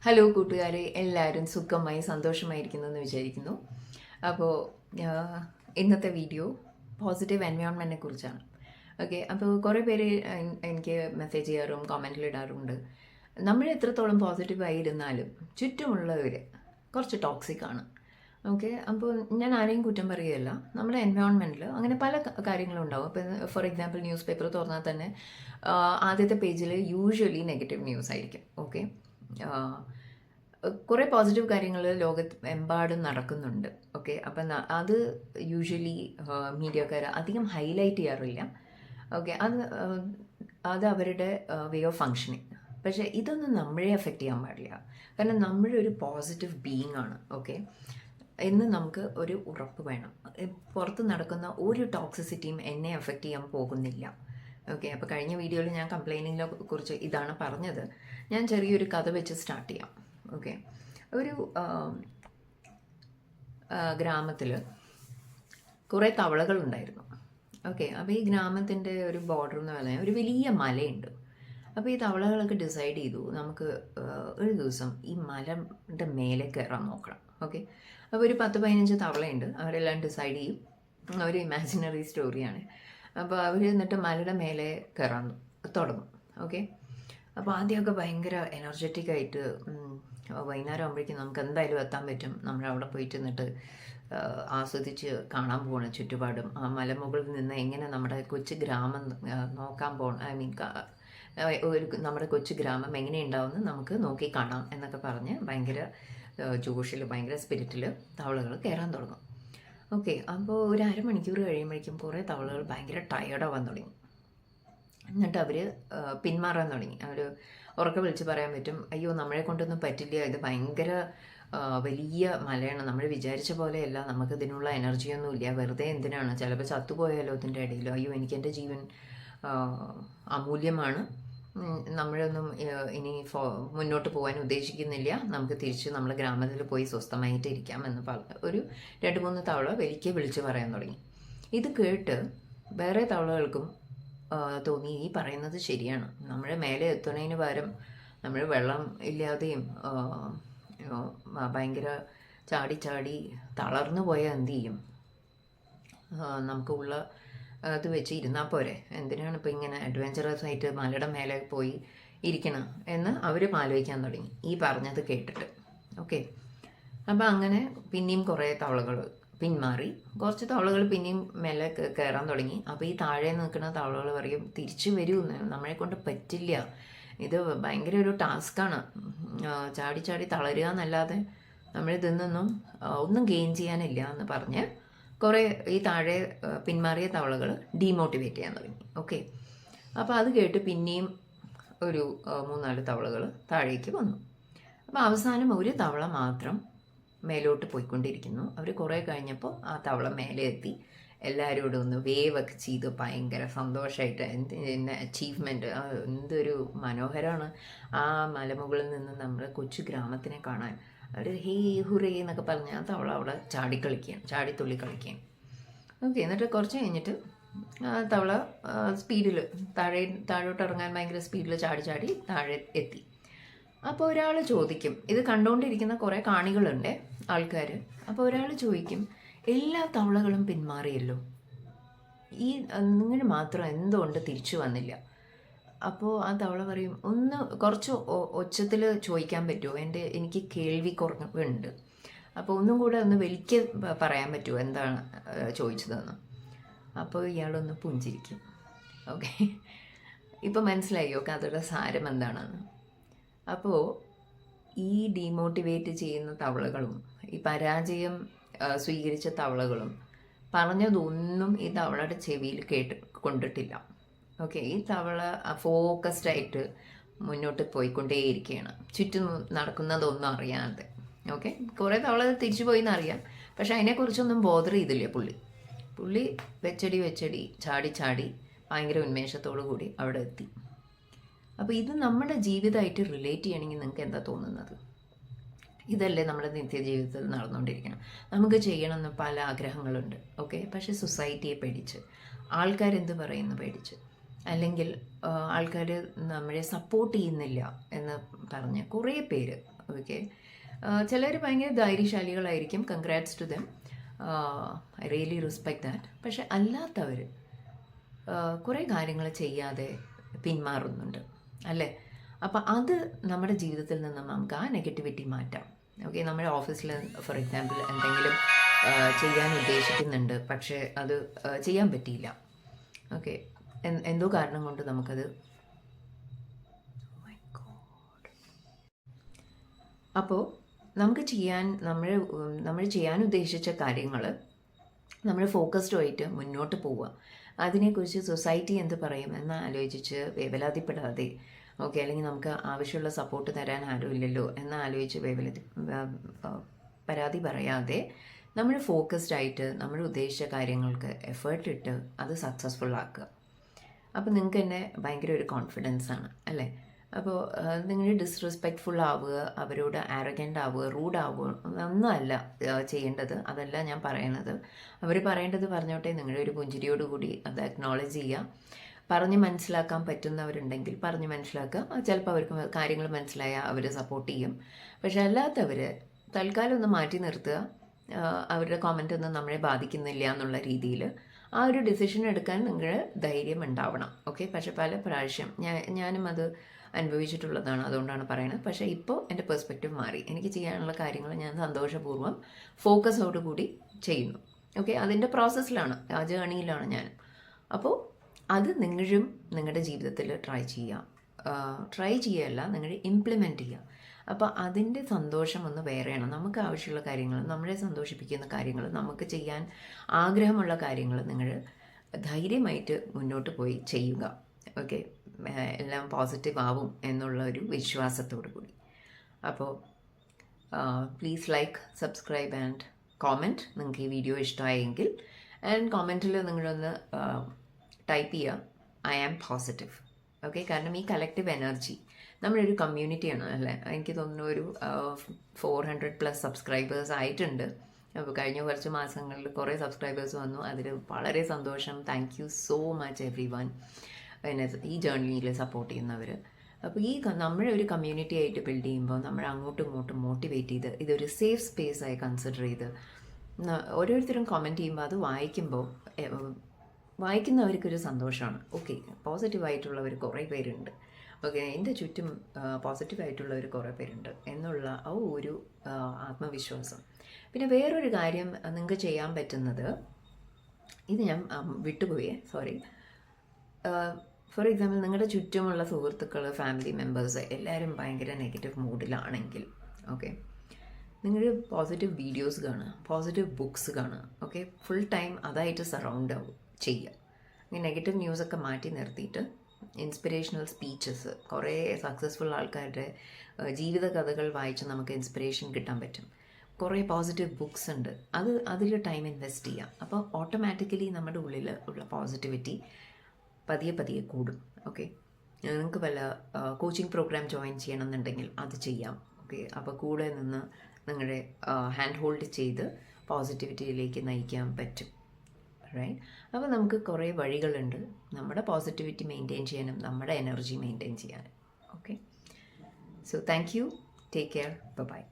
Hello കൂട്ടുകാരെ, എല്ലാവരും സുഖമായി സന്തോഷമായിരിക്കുന്നു എന്ന് വിചാരിക്കുന്നു. അപ്പോൾ ഇന്നത്തെ വീഡിയോ പോസിറ്റീവ് എൻവയോൺമെൻറ്റിനെ കുറിച്ചാണ്. ഓക്കെ, അപ്പോൾ കുറേ പേര് എനിക്ക് മെസ്സേജ് ചെയ്യാറും കമൻറ്റിൽ ഇടാറുമുണ്ട്. നമ്മൾ എത്രത്തോളം പോസിറ്റീവായി ഇരുന്നാലും ചുറ്റുമുള്ളവർ കുറച്ച് ടോക്സിക് ആണ്. ഓക്കെ, അപ്പോൾ ഞാൻ ആരെയും കുറ്റം പറയുകയല്ല. നമ്മുടെ എൻവയോൺമെൻറ്റിൽ അങ്ങനെ പല കാര്യങ്ങളും ഉണ്ടാവും. അപ്പോൾ ഫോർ എക്സാമ്പിൾ ന്യൂസ് പേപ്പർ തുറന്നാൽ തന്നെ ആദ്യത്തെ പേജിൽ യൂഷ്വലി നെഗറ്റീവ് ന്യൂസ് ആയിരിക്കും. ഓക്കെ, കുറേ പോസിറ്റീവ് കാര്യങ്ങൾ ലോകത്തെമ്പാടും നടക്കുന്നുണ്ട്. ഓക്കെ, അപ്പം അത് യൂഷ്വലി മീഡിയക്കാർ അധികം ഹൈലൈറ്റ് ചെയ്യാറില്ല. ഓക്കെ, അത് അവരുടെ വേ ഓഫ് ഫങ്ഷനിങ്. പക്ഷേ ഇതൊന്നും നമ്മളെ അഫക്റ്റ് ചെയ്യാൻ പാടില്ല. കാരണം നമ്മളൊരു പോസിറ്റീവ് ബീയിങ് ആണ്. ഓക്കെ, എന്ന് നമുക്ക് ഒരു ഉറപ്പ് വേണം. പുറത്ത് നടക്കുന്ന ഒരു ടോക്സിസിറ്റിയും എന്നെ അഫക്റ്റ് ചെയ്യാൻ പോകുന്നില്ല. ഓക്കെ, അപ്പോൾ കഴിഞ്ഞ വീഡിയോയിൽ ഞാൻ കംപ്ലൈൻറ്റിങ്ങിനെ കുറിച്ച് ഇതാണ് പറഞ്ഞത്. ഞാൻ ചെറിയൊരു കഥ വെച്ച് സ്റ്റാർട്ട് ചെയ്യാം. ഓക്കെ, ഒരു ഗ്രാമത്തിൽ കുറേ തവളകളുണ്ടായിരുന്നു. ഓക്കെ, അപ്പോൾ ഈ ഗ്രാമത്തിൻ്റെ ഒരു ബോർഡർ എന്ന് പറഞ്ഞാൽ ഒരു വലിയ മലയുണ്ട്. അപ്പോൾ ഈ തവളകളൊക്കെ ഡിസൈഡ് ചെയ്തു നമുക്ക് ഒരു ദിവസം ഈ മലയുടെ മേലെ കയറാൻ നോക്കണം. ഓക്കെ, അപ്പോൾ ഒരു 10-15 തവളയുണ്ട്. അവരെല്ലാം ഡിസൈഡ് ചെയ്യും. ഒരു ഇമാജിനറി സ്റ്റോറിയാണ്. അപ്പോൾ അവർ എന്നിട്ട് മലയുടെ മേലെ കയറാൻ തുടങ്ങും. ഓക്കെ, അപ്പോൾ ആദ്യമൊക്കെ ഭയങ്കര എനർജറ്റിക് ആയിട്ട് വൈകുന്നേരം ആകുമ്പോഴേക്കും നമുക്ക് എന്തായാലും എത്താൻ പറ്റും. നമ്മളവിടെ പോയിട്ട് എന്നിട്ട് ആസ്വദിച്ച് കാണാൻ പോകണം ചുറ്റുപാടും. ആ മലമുകളിൽ നിന്ന് എങ്ങനെ നമ്മുടെ കൊച്ചു ഗ്രാമം നോക്കാൻ പോകണം. ഐ മീൻ നമ്മുടെ കൊച്ചു ഗ്രാമം എങ്ങനെ ഉണ്ടാവുമെന്ന് നമുക്ക് നോക്കി കാണാം എന്നൊക്കെ പറഞ്ഞ് ഭയങ്കര ജോഷിൽ ഭയങ്കര സ്പിരിറ്റിൽ തവളകൾ കയറാൻ തുടങ്ങും. ഓക്കെ, അപ്പോൾ ഒരു അരമണിക്കൂർ കഴിയുമ്പോഴേക്കും കുറേ തവളകൾ ഭയങ്കര ടയേർഡാവാൻ തുടങ്ങി. എന്നിട്ട് അവർ പിന്മാറാൻ തുടങ്ങി. അവർ ഉറക്കെ വിളിച്ച് പറയാൻ പറ്റും, അയ്യോ നമ്മളെ കൊണ്ടൊന്നും പറ്റില്ല, ഇത് ഭയങ്കര വലിയ മലയാണ്, നമ്മൾ വിചാരിച്ച പോലെയല്ല, നമുക്ക് ഇതിനുള്ള എനർജിയൊന്നും ഇല്ല, വെറുതെ എന്തിനാണ്, ചിലപ്പോൾ ചത്തുപോയാലോ ഇതിൻ്റെ ഇടയിൽ, അയ്യോ എനിക്കെൻ്റെ ജീവൻ അമൂല്യമാണ്, നമ്മളൊന്നും ഇനി മുന്നോട്ട് പോകാൻ ഉദ്ദേശിക്കുന്നില്ല, നമുക്ക് തിരിച്ച് നമ്മുടെ ഗ്രാമത്തിൽ പോയി സ്വസ്ഥമായിട്ട് ഇരിക്കാം എന്ന് ഒരു 2-3 തവള വലിയ വിളിച്ച് പറയാൻ തുടങ്ങി. ഇത് കേട്ട് വേറെ തവളകൾക്കും തോന്നി ഈ പറയുന്നത് ശരിയാണ്. നമ്മുടെ മേലെ എത്തുന്നതിന് പകരം നമ്മൾ വെള്ളം ഇല്ലാതെയും ഭയങ്കര ചാടി ചാടി തളർന്നു പോയാൽ എന്ത് ചെയ്യും, നമുക്ക് ഉള്ള അത് വെച്ച് ഇരുന്നാൽ പോരെ, എന്തിനാണ് ഇപ്പോൾ ഇങ്ങനെ അഡ്വഞ്ചറസ് ആയിട്ട് മലയുടെ മേലെ പോയി ഇരിക്കണം എന്ന് അവർ ആലോചിക്കാൻ തുടങ്ങി ഈ പറഞ്ഞത് കേട്ടിട്ട്. ഓക്കെ, അപ്പോൾ അങ്ങനെ പിന്നെയും കുറേ തവളകൾ പിന്മാറി. കുറച്ച് തവളകൾ പിന്നെയും മേലെ കയറാൻ തുടങ്ങി. അപ്പോൾ ഈ താഴെ നിൽക്കുന്ന തവളകൾ പറയും, തിരിച്ചു വരൂ, നമ്മളെ കൊണ്ട് പറ്റില്ല, ഇത് ഭയങ്കര ഒരു ടാസ്ക്കാണ്, ചാടി ചാടി തളരുക എന്നല്ലാതെ നമ്മളിതിൽ നിന്നും ഒന്നും ഗെയിൻ ചെയ്യാനില്ല എന്ന് പറഞ്ഞ് കുറേ ഈ താഴെ പിന്മാറിയ തവളകൾ ഡീമോട്ടിവേറ്റ് ചെയ്യാൻ തുടങ്ങി. ഓക്കെ, അപ്പോൾ അത് കേട്ട് പിന്നെയും ഒരു 3-4 തവളകൾ താഴേക്ക് വന്നു. അപ്പോൾ അവസാനം ഒരു തവള മാത്രം മേലോട്ട് പോയിക്കൊണ്ടിരിക്കുന്നു. അവർ കുറേ കഴിഞ്ഞപ്പോൾ ആ തവള മേലെ എത്തി എല്ലാവരോടും ഒന്ന് വേവ് ഒക്കെ ചെയ്ത് ഭയങ്കര സന്തോഷമായിട്ട് എന്ത് അച്ചീവ്മെൻറ്റ്, എന്തൊരു മനോഹരമാണ് ആ മലമുകളിൽ നിന്ന് നമ്മുടെ കൊച്ചു ഗ്രാമത്തിനെ കാണാൻ. അവർ ഹേ ഹുറേ എന്നൊക്കെ പറഞ്ഞ് ആ തവള അവിടെ ചാടിത്തുള്ളി കളിക്കുകയാണ്. ഓക്കെ, എന്നിട്ട് കുറച്ച് കഴിഞ്ഞിട്ട് ആ തവള സ്പീഡിൽ താഴോട്ട് ഇറങ്ങാൻ ഭയങ്കര സ്പീഡിൽ ചാടി താഴെ എത്തി. അപ്പോൾ ഒരാൾ ചോദിക്കും, ഇത് കണ്ടുകൊണ്ടിരിക്കുന്ന കുറേ കാണികളുണ്ട് ആൾക്കാർ. അപ്പോൾ ഒരാൾ ചോദിക്കും, എല്ലാ തവളകളും പിന്മാറിയല്ലോ, ഈ നിങ്ങൾ മാത്രം എന്തുകൊണ്ട് തിരിച്ചു വന്നില്ല? അപ്പോൾ ആ തവള പറയും, ഒന്ന് കുറച്ച് ഒച്ചത്തിൽ ചോദിക്കാൻ പറ്റുമോ, എനിക്ക് കേൾവി കുറവുണ്ട്, അപ്പോൾ ഒന്നും കൂടെ ഒന്ന് വലിക്ക് പറയാൻ പറ്റുമോ എന്താണ് ചോദിച്ചതെന്ന്. അപ്പോൾ ഇയാളൊന്ന് പുഞ്ചിരിക്കും. ഓക്കെ, ഇപ്പോൾ മനസ്സിലായോ കഥയുടെ സാരം എന്താണെന്ന്? അപ്പോൾ ഈ ഡീമോട്ടിവേറ്റ് ചെയ്യുന്ന തവളകളും ഈ പരാജയം സ്വീകരിച്ച തവളകളും പറഞ്ഞതൊന്നും ഈ തവളയുടെ ചെവിയിൽ കൊണ്ടിട്ടില്ല. ഓക്കെ, ഈ തവള ഫോക്കസ്ഡ് ആയിട്ട് മുന്നോട്ട് പോയിക്കൊണ്ടേയിരിക്കുകയാണ്, ചുറ്റും നടക്കുന്നതൊന്നും അറിയാതെ. ഓക്കെ, കുറേ തവള തിരിച്ചു പോയി എന്നറിയാം, പക്ഷെ അതിനെക്കുറിച്ചൊന്നും ബോധർ ചെയ്തില്ല പുള്ളി വെച്ചടി ചാടി ഭയങ്കര ഉന്മേഷത്തോടു കൂടി അവിടെ എത്തി. അപ്പോൾ ഇത് നമ്മുടെ ജീവിതമായിട്ട് റിലേറ്റ് ചെയ്യണമെങ്കിൽ നിങ്ങൾക്ക് എന്താ തോന്നുന്നത്? ഇതല്ലേ നമ്മുടെ നിത്യജീവിതത്തിൽ നടന്നുകൊണ്ടിരിക്കണം. നമുക്ക് ചെയ്യണമെന്ന് പല ആഗ്രഹങ്ങളുണ്ട്. ഓക്കെ, പക്ഷേ സൊസൈറ്റിയെ പേടിച്ച്, ആൾക്കാരെന്ത് പറയുന്നു പേടിച്ച്, അല്ലെങ്കിൽ ആൾക്കാർ നമ്മളെ സപ്പോർട്ട് ചെയ്യുന്നില്ല എന്ന് പറഞ്ഞ് കുറേ പേര് ഓക്കെ. ചിലർ ഭയങ്കര ധൈര്യശാലികളായിരിക്കും, congrats to them, I really respect that. പക്ഷെ അല്ലാത്തവർ കുറേ കാര്യങ്ങൾ ചെയ്യാതെ പിന്മാറുന്നുണ്ട് അല്ലേ? അപ്പം അത് നമ്മുടെ ജീവിതത്തിൽ നിന്ന് നമുക്ക് ആ നെഗറ്റിവിറ്റി മാറ്റാം. ഓക്കെ, നമ്മുടെ ഓഫീസിൽ ഫോർ എക്സാമ്പിൾ എന്തെങ്കിലും ചെയ്യാൻ ഉദ്ദേശിക്കുന്നുണ്ട്, പക്ഷേ അത് ചെയ്യാൻ പറ്റിയില്ല. ഓക്കെ, എന്തോ കാരണം കൊണ്ട് നമുക്കത് അപ്പോൾ നമുക്ക് നമ്മൾ ചെയ്യാൻ ഉദ്ദേശിച്ച കാര്യങ്ങൾ നമ്മൾ ഫോക്കസ്ഡ് ആയിട്ട് മുന്നോട്ട് പോവുക. അതിനെക്കുറിച്ച് സൊസൈറ്റി എന്ത് പറയും എന്ന് ആലോചിച്ച് വേവലാതിപ്പെടാതെ, ഓക്കെ, അല്ലെങ്കിൽ നമുക്ക് ആവശ്യമുള്ള സപ്പോർട്ട് തരാൻ ആരും ഇല്ലല്ലോ എന്ന് ആലോചിച്ച് പരാതി പറയാതെ നമ്മൾ ഫോക്കസ്ഡ് ആയിട്ട് നമ്മൾ ഉദ്ദേശിച്ച കാര്യങ്ങൾക്ക് എഫേർട്ട് ഇട്ട് അത് സക്സസ്ഫുൾ ആക്കുക. അപ്പോൾ നിങ്ങൾക്ക് തന്നെ ഭയങ്കര ഒരു കോൺഫിഡൻസ് ആണ് അല്ലേ? അപ്പോൾ നിങ്ങൾ ഡിസ്റെസ്പെക്റ്റ്ഫുൾ ആവുക, അവരോട് ആരഗൻ്റ് ആവുക, റൂഡ് ആവുക ഒന്നുമല്ല ചെയ്യേണ്ടത്. അതല്ല ഞാൻ പറയണത്. അവർ പറയേണ്ടത് പറഞ്ഞോട്ടെ, നിങ്ങളുടെ ഒരു പുഞ്ചിരിയോടുകൂടി അത് അക്നോളജ് ചെയ്യുക. പറഞ്ഞ് മനസ്സിലാക്കാൻ പറ്റുന്നവരുണ്ടെങ്കിൽ പറഞ്ഞ് മനസ്സിലാക്കുക. ചിലപ്പോൾ അവർക്ക് കാര്യങ്ങൾ മനസ്സിലായാൽ അവർ സപ്പോർട്ട് ചെയ്യും. പക്ഷെ അല്ലാത്തവർ തൽക്കാലം ഒന്ന് മാറ്റി നിർത്തുക. അവരുടെ കോമൻ്റ് ഒന്നും നമ്മളെ ബാധിക്കുന്നില്ല എന്നുള്ള രീതിയിൽ ആ ഒരു ഡിസിഷൻ എടുക്കാൻ നിങ്ങൾ ധൈര്യം ഉണ്ടാവണം. ഓക്കെ, പക്ഷെ പല പ്രാവശ്യം ഞാനും അത് അനുഭവിച്ചിട്ടുള്ളതാണ്, അതുകൊണ്ടാണ് പറയുന്നത്. പക്ഷേ ഇപ്പോൾ എൻ്റെ പെർസ്പെക്റ്റീവ് മാറി. എനിക്ക് ചെയ്യാനുള്ള കാര്യങ്ങൾ ഞാൻ സന്തോഷപൂർവ്വം ഫോക്കസോടുകൂടി ചെയ്യുന്നു. ഓക്കെ, അതിൻ്റെ പ്രോസസ്സിലാണ്, ആ ജേണിയിലാണ് ഞാൻ. അപ്പോൾ അത് നിങ്ങളും നിങ്ങളുടെ ജീവിതത്തിൽ ട്രൈ ചെയ്യുകയല്ല, നിങ്ങൾ ഇംപ്ലിമെൻറ്റ് ചെയ്യുക. അപ്പോൾ അതിൻ്റെ സന്തോഷം ഒന്ന് വേറെയാണ്. നമുക്ക് ആവശ്യമുള്ള കാര്യങ്ങൾ, നമ്മളെ സന്തോഷിപ്പിക്കുന്ന കാര്യങ്ങൾ, നമുക്ക് ചെയ്യാൻ ആഗ്രഹമുള്ള കാര്യങ്ങൾ നിങ്ങൾ ധൈര്യമായിട്ട് മുന്നോട്ട് പോയി ചെയ്യുക. ഓക്കെ, എല്ലാം പോസിറ്റീവ് ആവും എന്നുള്ള ഒരു വിശ്വാസത്തോടു കൂടി. അപ്പോൾ please like, subscribe and comment നിങ്ങൾക്ക് ഈ വീഡിയോ ഇഷ്ടമായെങ്കിൽ. ആൻഡ് കോമെൻറ്റിൽ നിങ്ങളൊന്ന് ടൈപ്പ് ചെയ്യുക ഐ ആം പോസിറ്റീവ്. ഓക്കെ, കാരണം ഈ കളക്റ്റീവ് എനർജി നമ്മളൊരു കമ്മ്യൂണിറ്റിയാണ് അല്ലേ? എനിക്ക് തോന്നുന്നു ഒരു 400+ സബ്സ്ക്രൈബേഴ്സ് ആയിട്ടുണ്ട്. അപ്പോൾ കഴിഞ്ഞ കുറച്ച് മാസങ്ങളിൽ കുറേ സബ്സ്ക്രൈബേഴ്സ് വന്നു, അതിൽ വളരെ സന്തോഷം. Thank you so much every one എന്നെ ഈ ജേർണിയിൽ സപ്പോർട്ട് ചെയ്യുന്നവർ. അപ്പോൾ നമ്മളെ ഒരു കമ്മ്യൂണിറ്റി ആയിട്ട് ബിൽഡ് ചെയ്യുമ്പോൾ നമ്മൾ അങ്ങോട്ടും ഇങ്ങോട്ടും മോട്ടിവേറ്റ് ചെയ്ത് ഇതൊരു സേഫ് സ്പേസായി കൺസിഡർ ചെയ്ത് ഓരോരുത്തരും കമൻറ്റ് ചെയ്യുമ്പോൾ അത് വായിക്കുന്നവർക്കൊരു സന്തോഷമാണ്. ഓക്കെ, പോസിറ്റീവായിട്ടുള്ളവർ കുറേ പേരുണ്ട്. ഓക്കെ, എൻ്റെ ചുറ്റും പോസിറ്റീവായിട്ടുള്ളവർ കുറേ പേരുണ്ട് എന്നുള്ള ആ ഒരു ആത്മവിശ്വാസം. പിന്നെ വേറൊരു കാര്യം നിങ്ങൾക്ക് ചെയ്യാൻ പറ്റുന്നത്, ഇത് ഞാൻ വിട്ടുപോയേ, സോറി. ഫോർ എക്സാമ്പിൾ നിങ്ങളുടെ ചുറ്റുമുള്ള സുഹൃത്തുക്കൾ, ഫാമിലി മെമ്പേഴ്സ് എല്ലാവരും ഭയങ്കര നെഗറ്റീവ് മൂഡിലാണെങ്കിൽ, ഓക്കെ, നിങ്ങൾ പോസിറ്റീവ് വീഡിയോസ് കാണുക, പോസിറ്റീവ് ബുക്സ് കാണുക. ഓക്കെ, ഫുൾ ടൈം അതായിട്ട് സറൗണ്ട് ചെയ്യുക. ഈ നെഗറ്റീവ് ന്യൂസൊക്കെ മാറ്റി നിർത്തിയിട്ട് ഇൻസ്പിറേഷണൽ സ്പീച്ചസ്, കുറേ സക്സസ്ഫുൾ ആൾക്കാരുടെ ജീവിത കഥകൾ വായിച്ച് നമുക്ക് ഇൻസ്പിറേഷൻ കിട്ടാൻ പറ്റും. കുറേ പോസിറ്റീവ് ബുക്സ് ഉണ്ട്, അതിൽ ടൈം ഇൻവെസ്റ്റ് ചെയ്യുക. അപ്പോൾ ഓട്ടോമാറ്റിക്കലി നമ്മുടെ ഉള്ളിൽ ഉള്ള പോസിറ്റിവിറ്റി പതിയെ കൂടും. ഓക്കെ, നിങ്ങൾക്ക് വല്ല കോച്ചിങ് പ്രോഗ്രാം ജോയിൻ ചെയ്യണമെന്നുണ്ടെങ്കിൽ അത് ചെയ്യാം. ഓക്കെ, അപ്പോൾ കൂടെ നിന്ന് നിങ്ങളുടെ ഹാൻഡ് ഹോൾഡ് ചെയ്ത് പോസിറ്റിവിറ്റിയിലേക്ക് നയിക്കാൻ പറ്റും. റൈറ്റ്? അപ്പോൾ നമുക്ക് കുറേ വഴികളുണ്ട് നമ്മുടെ പോസിറ്റിവിറ്റി മെയിൻറ്റെയിൻ ചെയ്യാനും നമ്മുടെ എനർജി മെയിൻറ്റെയിൻ ചെയ്യാനും. Okay, so thank you, take care, by.